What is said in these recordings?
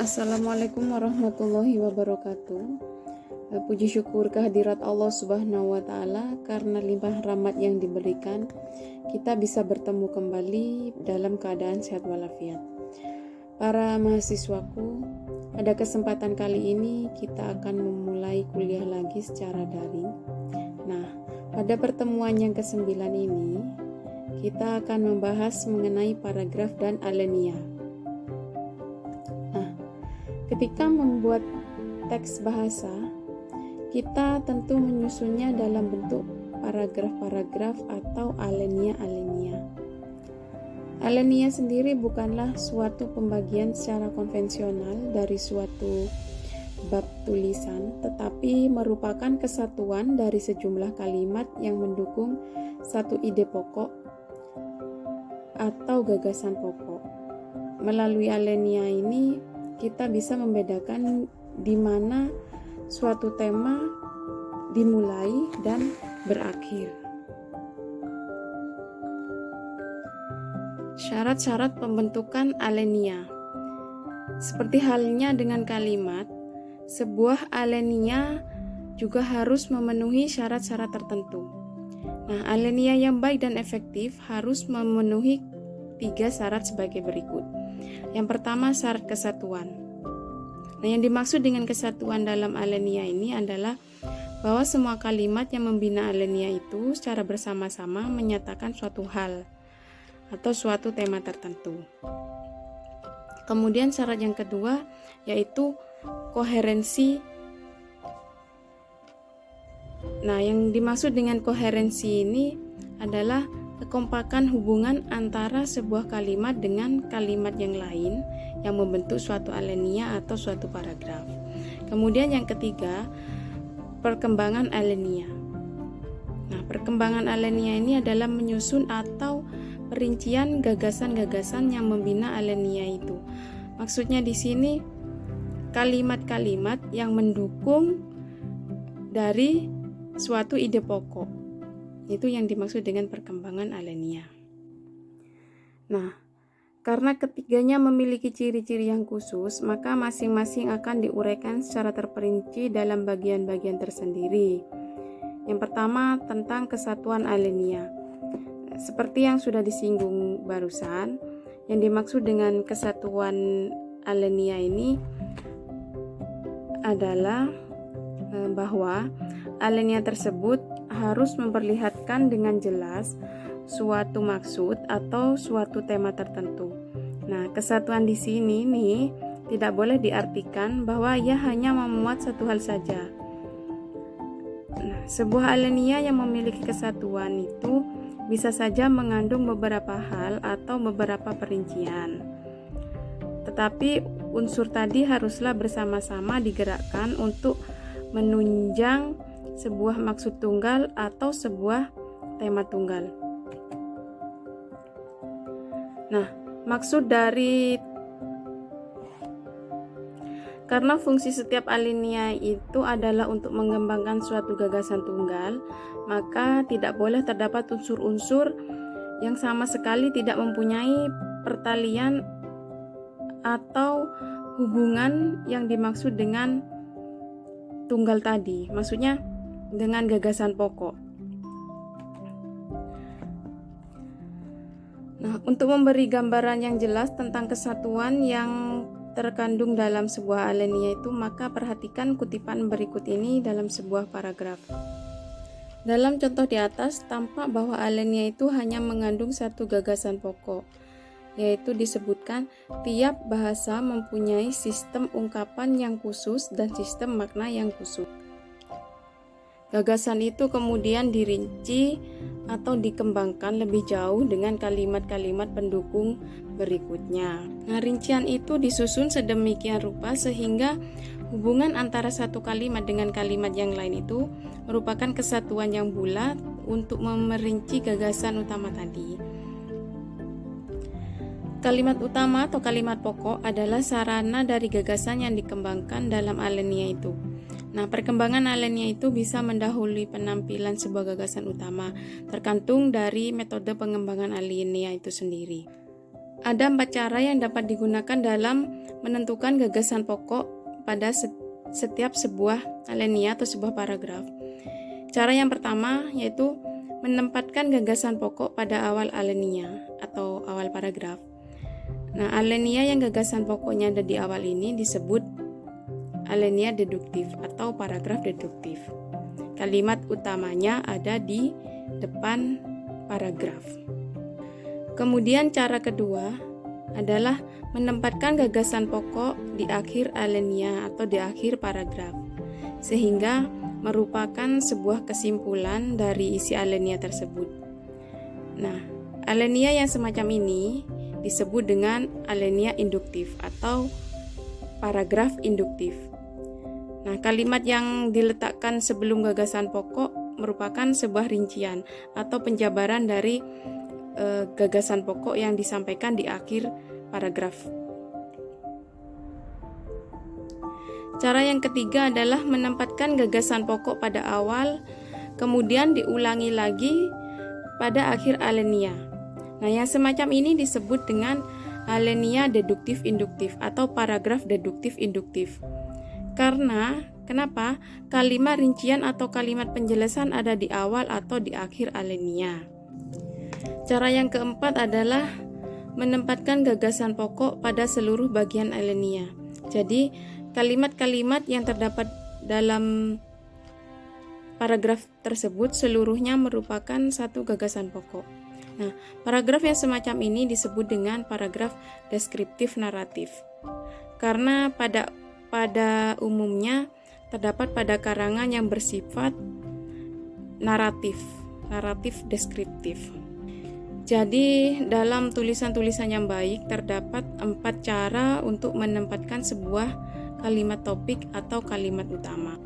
Assalamualaikum warahmatullahi wabarakatuh. Puji syukur kehadirat Allah Subhanahu wa Ta'ala, karena limpah rahmat yang diberikan, kita bisa bertemu kembali dalam keadaan sehat walafiat. Para mahasiswaku, pada kesempatan kali ini kita akan memulai kuliah lagi secara daring. Nah, pada pertemuan yang ke-9 ini, kita akan membahas mengenai paragraf dan alinea. Ketika membuat teks bahasa, kita tentu menyusunnya dalam bentuk paragraf-paragraf atau alinea-alinea. Alinea sendiri bukanlah suatu pembagian secara konvensional dari suatu bab tulisan, tetapi merupakan kesatuan dari sejumlah kalimat yang mendukung satu ide pokok atau gagasan pokok. Melalui alinea ini, kita bisa membedakan di mana suatu tema dimulai dan berakhir. Syarat-syarat pembentukan alinea. Seperti halnya dengan kalimat, sebuah alinea juga harus memenuhi syarat-syarat tertentu. Nah, alinea yang baik dan efektif harus memenuhi 3 syarat sebagai berikut. Yang pertama, syarat kesatuan. Nah, yang dimaksud dengan kesatuan dalam alinea ini adalah bahwa semua kalimat yang membina alinea itu secara bersama-sama menyatakan suatu hal atau suatu tema tertentu. Kemudian syarat yang kedua yaitu koherensi. Nah, yang dimaksud dengan koherensi ini adalah kekompakan hubungan antara sebuah kalimat dengan kalimat yang lain yang membentuk suatu alinea atau suatu paragraf. Kemudian yang ketiga, perkembangan alinea. Nah, perkembangan alinea ini adalah menyusun atau perincian gagasan-gagasan yang membina alinea itu. Maksudnya di sini kalimat-kalimat yang mendukung dari suatu ide pokok. Itu yang dimaksud dengan perkembangan alinea. Nah, karena ketiganya memiliki ciri-ciri yang khusus, maka masing-masing akan diuraikan secara terperinci dalam bagian-bagian tersendiri. Yang pertama, tentang kesatuan alinea. Seperti yang sudah disinggung barusan, yang dimaksud dengan kesatuan alinea ini adalah bahwa alinea tersebut harus memperlihatkan dengan jelas suatu maksud atau suatu tema tertentu. Nah, kesatuan di sini nih tidak boleh diartikan bahwa ia hanya memuat satu hal saja. Nah, sebuah alinea yang memiliki kesatuan itu bisa saja mengandung beberapa hal atau beberapa perincian. Tetapi unsur tadi haruslah bersama-sama digerakkan untuk menunjang sebuah maksud tunggal atau sebuah tema tunggal. Nah, maksud dari karena fungsi setiap alinea itu adalah untuk mengembangkan suatu gagasan tunggal, maka tidak boleh terdapat unsur-unsur yang sama sekali tidak mempunyai pertalian atau hubungan yang dimaksud dengan tunggal tadi. Maksudnya dengan gagasan pokok. Nah, untuk memberi gambaran yang jelas tentang kesatuan yang terkandung dalam sebuah alinea itu, maka perhatikan kutipan berikut ini dalam sebuah paragraf. Dalam contoh di atas, tampak bahwa alinea itu hanya mengandung satu gagasan pokok, yaitu disebutkan tiap bahasa mempunyai sistem ungkapan yang khusus dan sistem makna yang khusus. Gagasan itu kemudian dirinci atau dikembangkan lebih jauh dengan kalimat-kalimat pendukung berikutnya. Nah, rincian itu disusun sedemikian rupa sehingga hubungan antara satu kalimat dengan kalimat yang lain itu merupakan kesatuan yang bulat untuk memerinci gagasan utama tadi. Kalimat utama atau kalimat pokok adalah sarana dari gagasan yang dikembangkan dalam alinea itu. Nah, perkembangan alinea itu bisa mendahului penampilan sebuah gagasan utama, tergantung dari metode pengembangan alinea itu sendiri. Ada 4 cara yang dapat digunakan dalam menentukan gagasan pokok pada setiap sebuah alinea atau sebuah paragraf. Cara yang pertama yaitu menempatkan gagasan pokok pada awal alinea atau awal paragraf. Nah, alinea yang gagasan pokoknya ada di awal ini disebut alinea deduktif atau paragraf deduktif. Kalimat utamanya ada di depan paragraf. Kemudian cara kedua adalah menempatkan gagasan pokok di akhir alinea atau di akhir paragraf, sehingga merupakan sebuah kesimpulan dari isi alinea tersebut. Nah, alinea yang semacam ini disebut dengan alinea induktif atau paragraf induktif. Nah, kalimat yang diletakkan sebelum gagasan pokok merupakan sebuah rincian atau penjabaran dari gagasan pokok yang disampaikan di akhir paragraf. Cara yang ketiga adalah menempatkan gagasan pokok pada awal, kemudian diulangi lagi pada akhir alinea. Nah, yang semacam ini disebut dengan alinea deduktif induktif atau paragraf deduktif induktif. Kenapa? Kalimat rincian atau kalimat penjelasan ada di awal atau di akhir alinea. Cara yang keempat adalah menempatkan gagasan pokok pada seluruh bagian alinea. Jadi, kalimat-kalimat yang terdapat dalam paragraf tersebut seluruhnya merupakan satu gagasan pokok. Nah, paragraf yang semacam ini disebut dengan paragraf deskriptif naratif. Karena pada umumnya terdapat pada karangan yang bersifat naratif deskriptif. Jadi, dalam tulisan-tulisan yang baik terdapat 4 cara untuk menempatkan sebuah kalimat topik atau kalimat utama.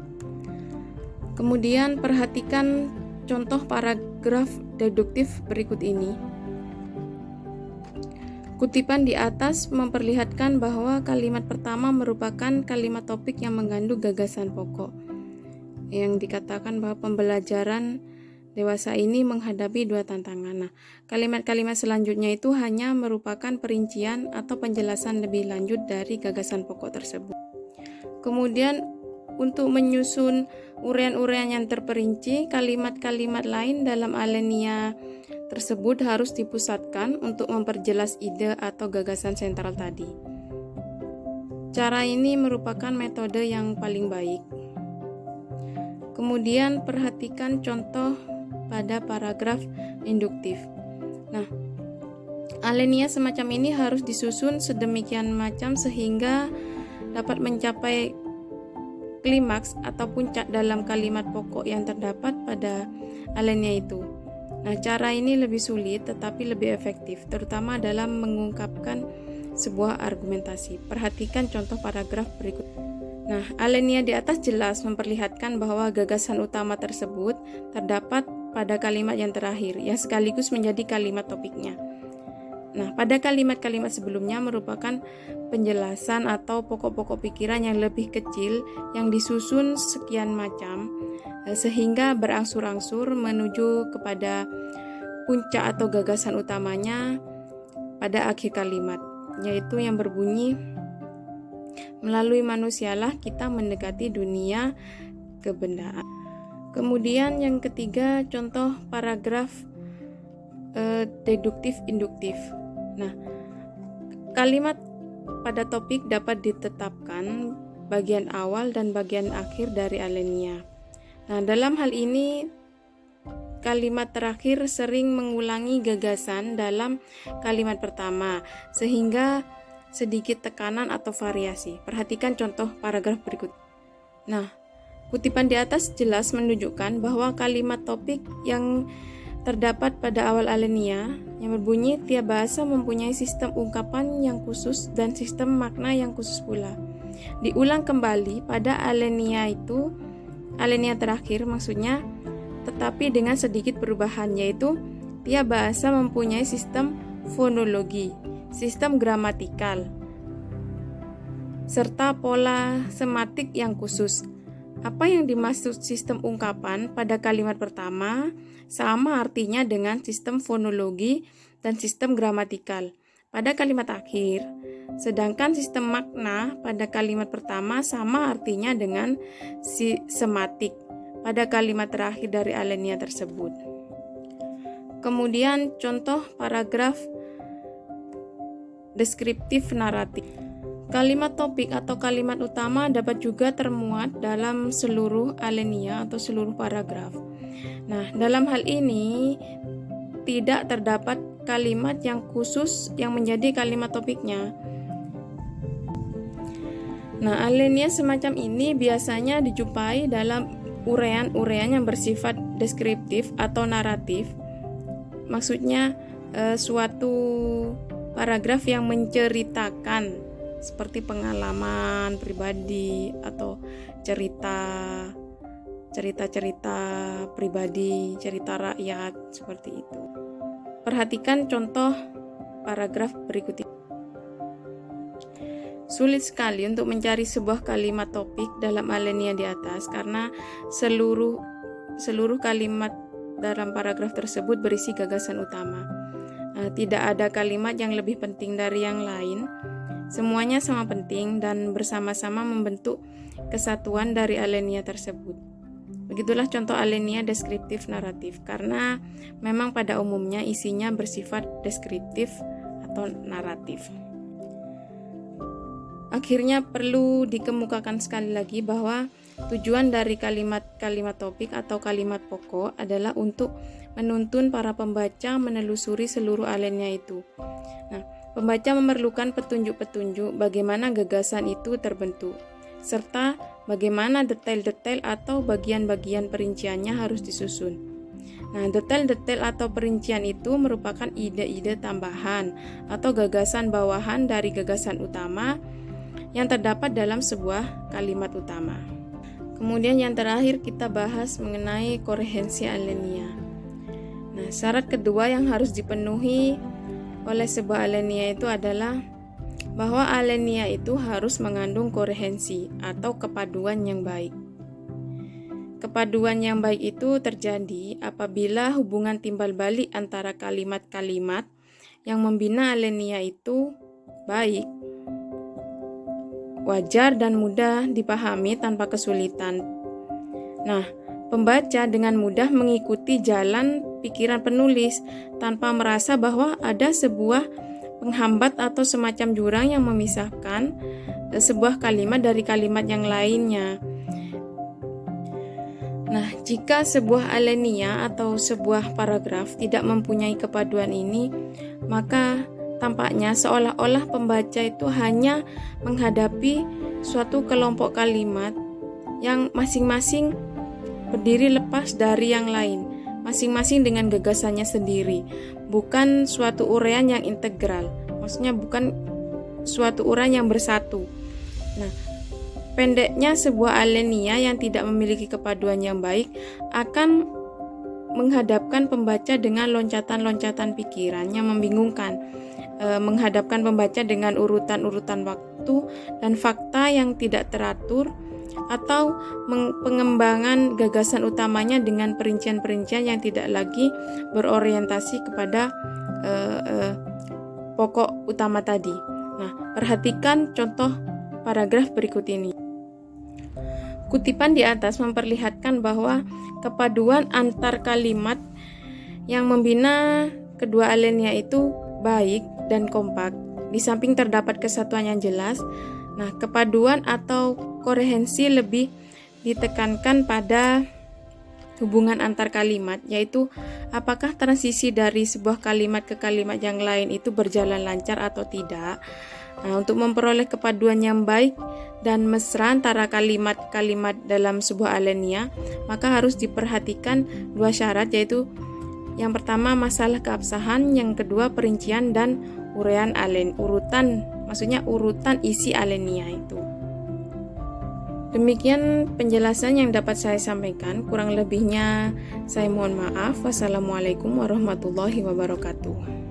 Kemudian perhatikan contoh paragraf deduktif berikut ini. Kutipan di atas memperlihatkan bahwa kalimat pertama merupakan kalimat topik yang mengandung gagasan pokok, yang dikatakan bahwa pembelajaran dewasa ini menghadapi 2 tantangan. Nah, kalimat-kalimat selanjutnya itu hanya merupakan perincian atau penjelasan lebih lanjut dari gagasan pokok tersebut. Kemudian untuk menyusun uraian-uraian yang terperinci, kalimat-kalimat lain dalam alinea tersebut harus dipusatkan untuk memperjelas ide atau gagasan sentral tadi. Cara ini merupakan metode yang paling baik. Kemudian perhatikan contoh pada paragraf induktif. Nah, alinea semacam ini harus disusun sedemikian macam sehingga dapat mencapai klimaks atau puncak dalam kalimat pokok yang terdapat pada alinea itu. Nah, cara ini lebih sulit tetapi lebih efektif, terutama dalam mengungkapkan sebuah argumentasi. Perhatikan contoh paragraf berikut. Nah, alinea di atas jelas memperlihatkan bahwa gagasan utama tersebut terdapat pada kalimat yang terakhir, yang sekaligus menjadi kalimat topiknya. Nah, pada kalimat-kalimat sebelumnya merupakan penjelasan atau pokok-pokok pikiran yang lebih kecil yang disusun sekian macam sehingga berangsur-angsur menuju kepada puncak atau gagasan utamanya pada akhir kalimat, yaitu yang berbunyi, melalui manusialah kita mendekati dunia kebendaan. Kemudian yang ketiga, contoh paragraf deduktif induktif. Nah, kalimat pada topik dapat ditetapkan bagian awal dan bagian akhir dari alinea. Nah, dalam hal ini kalimat terakhir sering mengulangi gagasan dalam kalimat pertama sehingga sedikit tekanan atau variasi. Perhatikan contoh paragraf berikut. Nah, kutipan di atas jelas menunjukkan bahwa kalimat topik yang terdapat pada awal alinea yang berbunyi tiap bahasa mempunyai sistem ungkapan yang khusus dan sistem makna yang khusus pula. Diulang kembali pada alinea itu, alinea terakhir maksudnya, tetapi dengan sedikit perubahan, yaitu tiap bahasa mempunyai sistem fonologi, sistem gramatikal, serta pola sematik yang khusus. Apa yang dimaksud sistem ungkapan pada kalimat pertama sama artinya dengan sistem fonologi dan sistem gramatikal pada kalimat akhir. Sedangkan sistem makna pada kalimat pertama sama artinya dengan sematik pada kalimat terakhir dari alinea tersebut. Kemudian contoh paragraf deskriptif naratif. Kalimat topik atau kalimat utama dapat juga termuat dalam seluruh alinea atau seluruh paragraf. Nah, dalam hal ini tidak terdapat kalimat yang khusus yang menjadi kalimat topiknya. Nah, alinea semacam ini biasanya dijumpai dalam urean-urean yang bersifat deskriptif atau naratif. Maksudnya suatu paragraf yang menceritakan seperti pengalaman pribadi atau cerita-cerita pribadi, cerita rakyat, seperti itu. Perhatikan contoh paragraf berikut ini. Sulit sekali untuk mencari sebuah kalimat topik dalam alinea di atas karena seluruh kalimat dalam paragraf tersebut berisi gagasan utama. Tidak ada kalimat yang lebih penting dari yang lain. Semuanya sama penting dan bersama-sama membentuk kesatuan dari alinea tersebut. Begitulah contoh alinea deskriptif naratif karena memang pada umumnya isinya bersifat deskriptif atau naratif. Akhirnya perlu dikemukakan sekali lagi bahwa tujuan dari kalimat-kalimat topik atau kalimat pokok adalah untuk menuntun para pembaca menelusuri seluruh alinea itu. Nah, pembaca memerlukan petunjuk-petunjuk bagaimana gagasan itu terbentuk, serta bagaimana detail-detail atau bagian-bagian perinciannya harus disusun. Nah, detail-detail atau perincian itu merupakan ide-ide tambahan atau gagasan bawahan dari gagasan utama yang terdapat dalam sebuah kalimat utama. Kemudian yang terakhir kita bahas mengenai koherensi alinea. Nah, syarat kedua yang harus dipenuhi oleh sebuah alinea itu adalah bahwa alinea itu harus mengandung koherensi atau kepaduan yang baik. Kepaduan yang baik itu terjadi apabila hubungan timbal balik antara kalimat-kalimat yang membina alinea itu baik, wajar dan mudah dipahami tanpa kesulitan. Nah, pembaca dengan mudah mengikuti jalan pikiran penulis tanpa merasa bahwa ada sebuah penghambat atau semacam jurang yang memisahkan sebuah kalimat dari kalimat yang lainnya. Nah, jika sebuah alinea atau sebuah paragraf tidak mempunyai kepaduan ini, maka tampaknya seolah-olah pembaca itu hanya menghadapi suatu kelompok kalimat yang masing-masing berdiri lepas dari yang lain, masing-masing dengan gagasannya sendiri, bukan suatu uraian yang integral, maksudnya bukan suatu uraian yang bersatu. Nah, pendeknya sebuah alinea yang tidak memiliki kepaduan yang baik akan menghadapkan pembaca dengan loncatan-loncatan pikiran yang membingungkan, menghadapkan pembaca dengan urutan-urutan waktu dan fakta yang tidak teratur, atau pengembangan gagasan utamanya dengan perincian-perincian yang tidak lagi berorientasi kepada pokok utama tadi. Nah, perhatikan contoh paragraf berikut ini. Kutipan di atas memperlihatkan bahwa kepaduan antar kalimat yang membina kedua alinea itu baik dan kompak. Di samping terdapat kesatuan yang jelas, nah kepaduan atau koherensi lebih ditekankan pada hubungan antar kalimat, yaitu apakah transisi dari sebuah kalimat ke kalimat yang lain itu berjalan lancar atau tidak. Nah, untuk memperoleh kepaduan yang baik dan mesra antara kalimat-kalimat dalam sebuah alinea, maka harus diperhatikan dua syarat, yaitu yang pertama masalah keabsahan, yang kedua perincian dan urutan isi alinea itu. Demikian penjelasan yang dapat saya sampaikan, kurang lebihnya saya mohon maaf. Wassalamualaikum warahmatullahi wabarakatuh.